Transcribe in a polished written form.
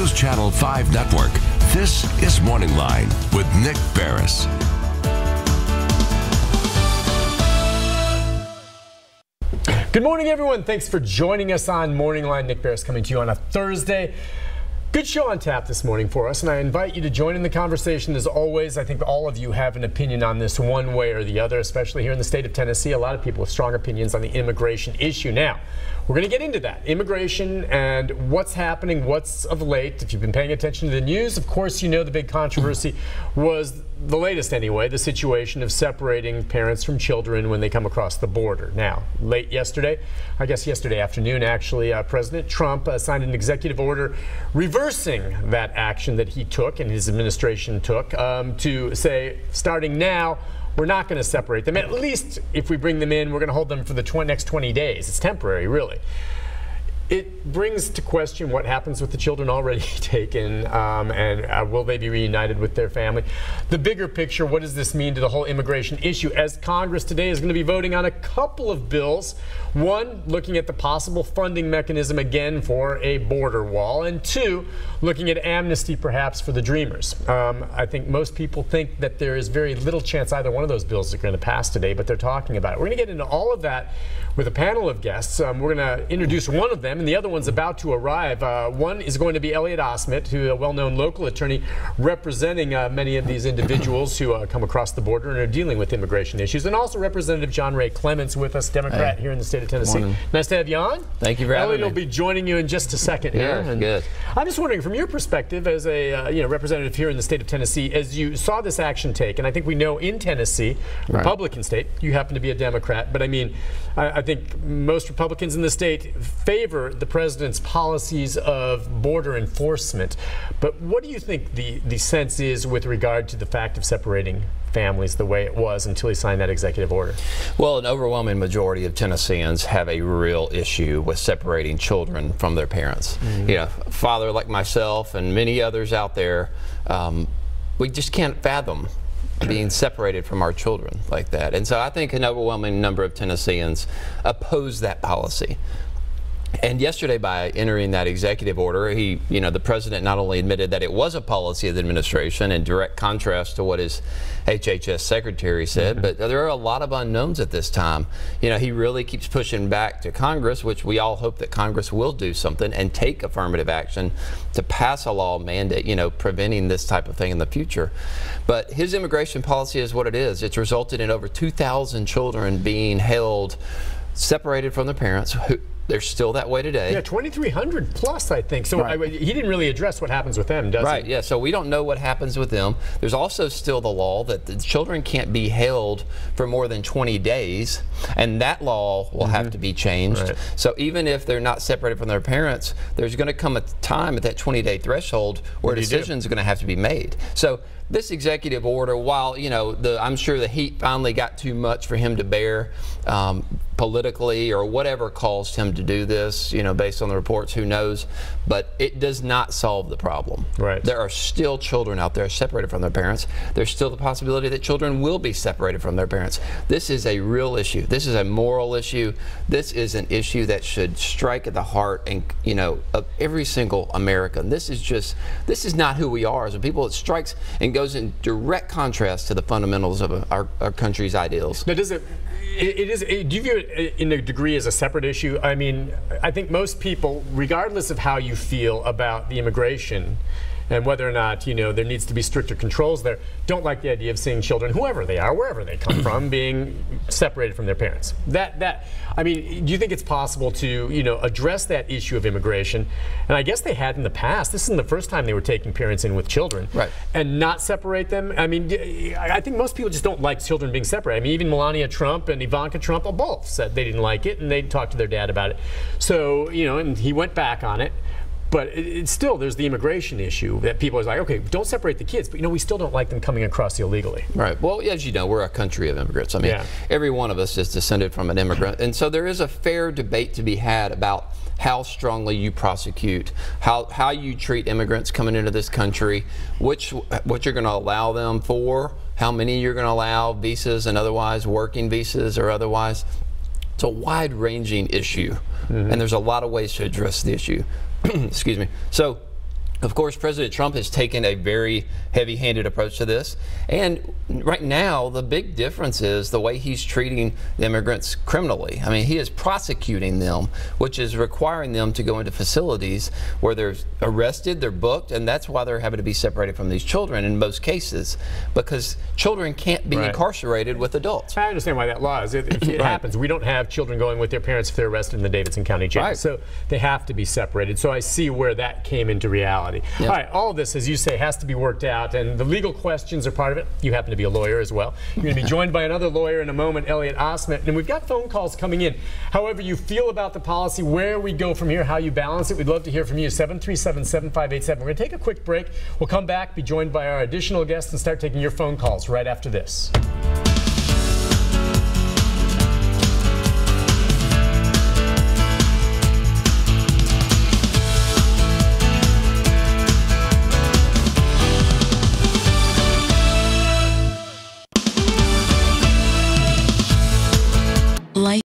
News Channel 5 Network, this is MorningLine with Nick Barris. Good morning, everyone. Thanks for joining us on MorningLine. Nick Barris coming to you on a Thursday. Good show on tap this morning for us, and I invite you to join in the conversation. As always, I think all of you have an opinion on this one way or the other, especially here in the state of Tennessee. A lot of people with strong opinions on the immigration issue. Now, we're going to get into that. Immigration and what's happening, what's of late. If you've been paying attention to the news, of course, you know the big controversy was, the latest anyway, the situation of separating parents from children when they come across the border. Now, late yesterday, I guess yesterday afternoon actually, President Trump signed an executive order reversing that action that he took and his administration took to say, starting now, we're not going to separate them. At least if we bring them in, we're going to hold them for the next 20 days. It's temporary, really. It brings to question what happens with the children already taken, and will they be reunited with their family? The bigger picture, what does this mean to the whole immigration issue? As Congress today is going to be voting on a couple of bills. One, looking at the possible funding mechanism again for a border wall, and two, looking at amnesty perhaps for the Dreamers. I think most people think that there is very little chance either one of those bills are going to pass today, but they're talking about it. We're going to get into all of that with a panel of guests. We're going to introduce one of them, and the other one's about to arrive. One is going to be Elliot Osment, who is a well-known local attorney representing many of these individuals who come across the border and are dealing with immigration issues, and also Representative John Ray Clements with us, Democrat here in the state of Tennessee. Morning. Nice to have you on. Thank you for having me. Elliot will be joining you in just a second here. Yeah, good. I'm just wondering, from your perspective as a representative here in the state of Tennessee, as you saw this action take, and I think we know in Tennessee, Republican state, you happen to be a Democrat, but I mean, I think most Republicans in the state favor the president's policies of border enforcement. But what do you think the sense is with regard to the fact of separating families the way it was until he signed that executive order? Well, an overwhelming majority of Tennesseans have a real issue with separating children from their parents. You know, father like myself and many others out there, we just can't fathom being separated from our children like that. And so I think an overwhelming number of Tennesseans oppose that policy. And yesterday, by entering that executive order, the president not only admitted that it was a policy of the administration in direct contrast to what his HHS secretary said, but there are a lot of unknowns at this time. You know, he really keeps pushing back to Congress, which we all hope that Congress will do something and take affirmative action to pass a law mandate, preventing this type of thing in the future. But his immigration policy is what it is. It's resulted in over 2,000 children being held separated from their parents. They're still that way today. Yeah, 2,300 plus, I think. So he didn't really address what happens with them, does he? Right, yeah, so we don't know what happens with them. There's also still the law that the children can't be held for more than 20 days, and that law will have to be changed. So even if they're not separated from their parents, there's going to come a time at that 20-day threshold where decisions are going to have to be made. So this executive order, while, I'm sure the heat finally got too much for him to bear politically or whatever caused him to do this, based on the reports, who knows, but it does not solve the problem. Right. There are still children out there separated from their parents. There's still the possibility that children will be separated from their parents. This is a real issue. This is a moral issue. This is an issue that should strike at the heart and, of every single American. This is not who we are as a people. It strikes and goes in direct contrast to the fundamentals of our country's ideals. Now, do you view it in a degree as a separate issue? I mean, I think most people, regardless of how you feel about the immigration and whether or not, there needs to be stricter controls there, don't like the idea of seeing children, whoever they are, wherever they come from, being separated from their parents. I mean, do you think it's possible to, address that issue of immigration? And I guess they had in the past. This isn't the first time they were taking parents in with children. Right. And not separate them. I mean, I think most people just don't like children being separated. I mean, even Melania Trump and Ivanka Trump both said they didn't like it, and they talked to their dad about it. So, and he went back on it. But it's still, there's the immigration issue that people are like, okay, don't separate the kids, but we still don't like them coming across illegally. Right. Well, as you know, we're a country of immigrants. I mean, every one of us is descended from an immigrant. And so there is a fair debate to be had about how strongly you prosecute, how you treat immigrants coming into this country, what you're going to allow them for, how many you're going to allow, visas and otherwise, working visas or otherwise. It's a wide-ranging issue, and there's a lot of ways to address the issue. Excuse me. So Of course, President Trump has taken a very heavy-handed approach to this. And right now, the big difference is the way he's treating the immigrants criminally. I mean, he is prosecuting them, which is requiring them to go into facilities where they're arrested, they're booked, and that's why they're having to be separated from these children in most cases, because children can't be incarcerated with adults. I understand why that law is. If it happens, we don't have children going with their parents if they're arrested in the Davidson County Jail. So they have to be separated. So I see where that came into reality. All right, all of this, as you say, has to be worked out, and the legal questions are part of it. You happen to be a lawyer as well. You're going to be joined by another lawyer in a moment, Elliot Osment, and we've got phone calls coming in. However you feel about the policy, where we go from here, how you balance it, we'd love to hear from you. 737-7587. We're going to take a quick break. We'll come back, be joined by our additional guests, and start taking your phone calls right after this.